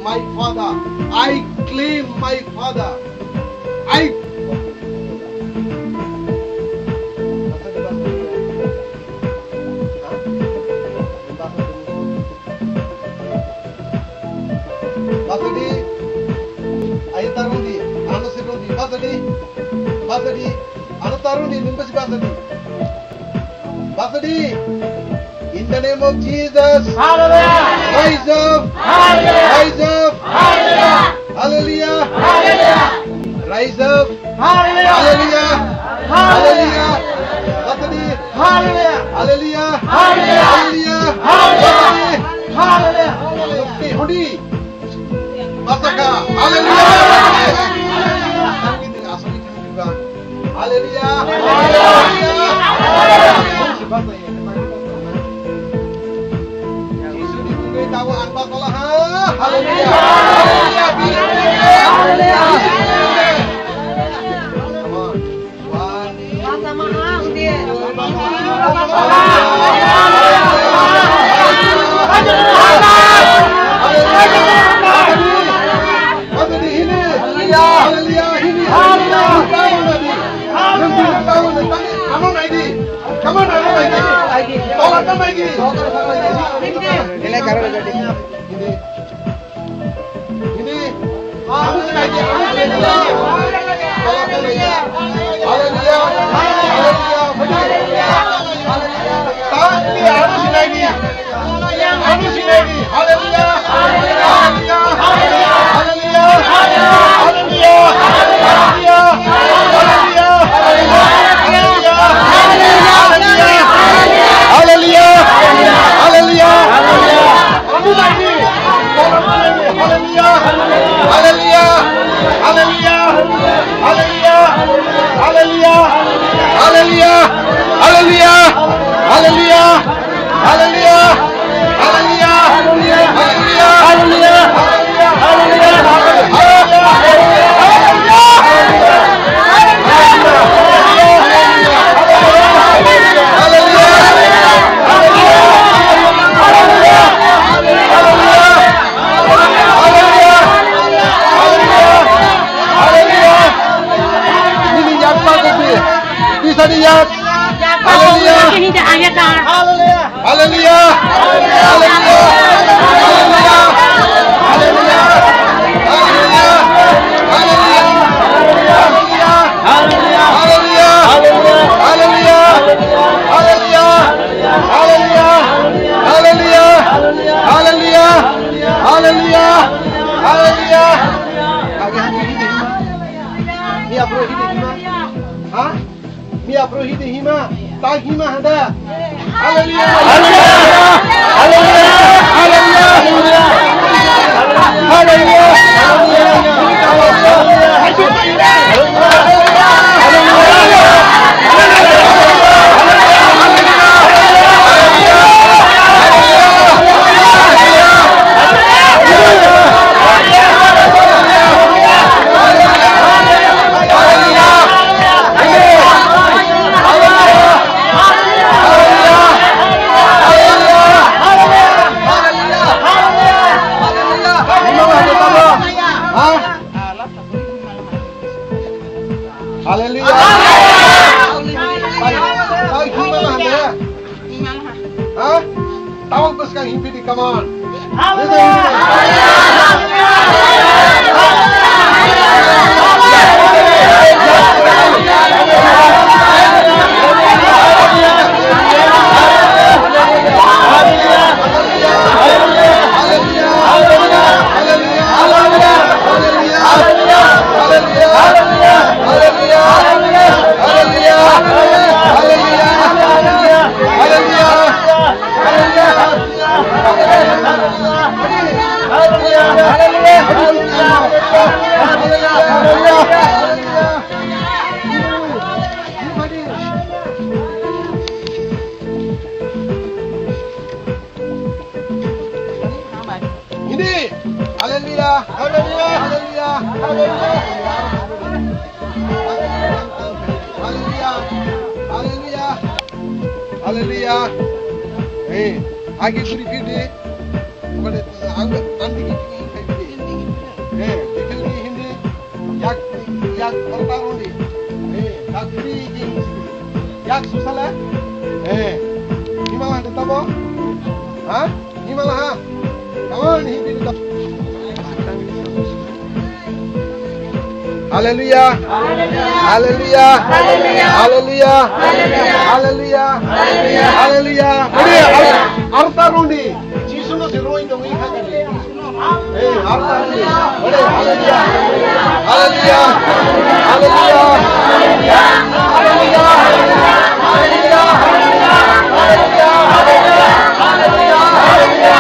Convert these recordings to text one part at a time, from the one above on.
my Father. I claim my Father. I in the name of Jesus, hallelujah. Rise up, hallelujah. Rise up, hallelujah. Hallelujah. Rise up, hallelujah. Hallelujah. Hallelujah. Hallelujah. Hallelujah. Hallelujah. Hallelujah. Masaka, hallelujah. Hallelujah. Come on, come on. Hallelujah. Hey, आगे पूरी फिर दे, बड़े आगे अंत की yak taruh ni. Yak free yak susah lah. Ni malah tetap boh. Ha? Ni malah ha. Kawan ni bila. Haleluya. Haleluya. Haleluya. Haleluya. Haleluya. Mari arta rundi. Yesus no seroin dong ini kan. Arta rundi. Mari haleluya. Haleluya. Haleluya. Haleluya. Haleluya. Haleluya. Haleluya.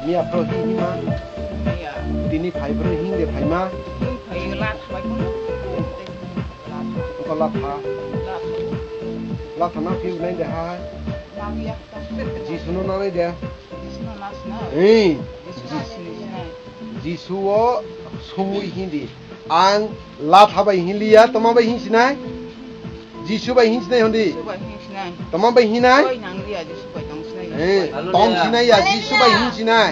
Mia pro hing ma. Dini phai pro hing de phai ma. Phai lat phai pun. Ko lat ha. Lat na phiu nai de ha. Mavia. Ji suno na nai de. Isno nas na. Jisu o sumui hindi. Ang lat ha bai hin liya tama bai hin sinai. Jisu bai hin sinai hondi. Subai hin sinai. Tama bai hin nai. Oi nang liya jisu bai tong sinai. Tong sinai ya jisu bai hin sinai.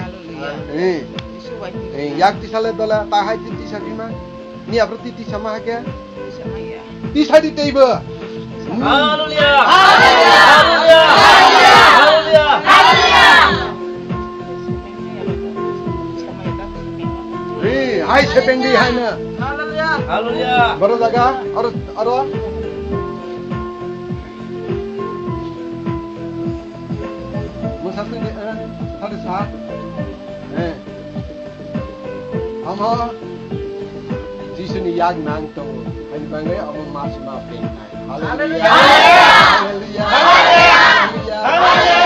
Jisu bai hin. Yak ti sale dola ta hai ti sabi ma. Ni apro ti sama ha kya? Sama ya. Ti sadi teiba. Haleluya. Haleluya. Haleluya. Haleluya. Hai sependi hai na. Haleluya. Haleluya. Baru jaga aro. Musafir ni ada sah. Ama Jisu ni yak nang to. Hai bangai ama mas ma pe. Haleluya. Haleluya. Haleluya.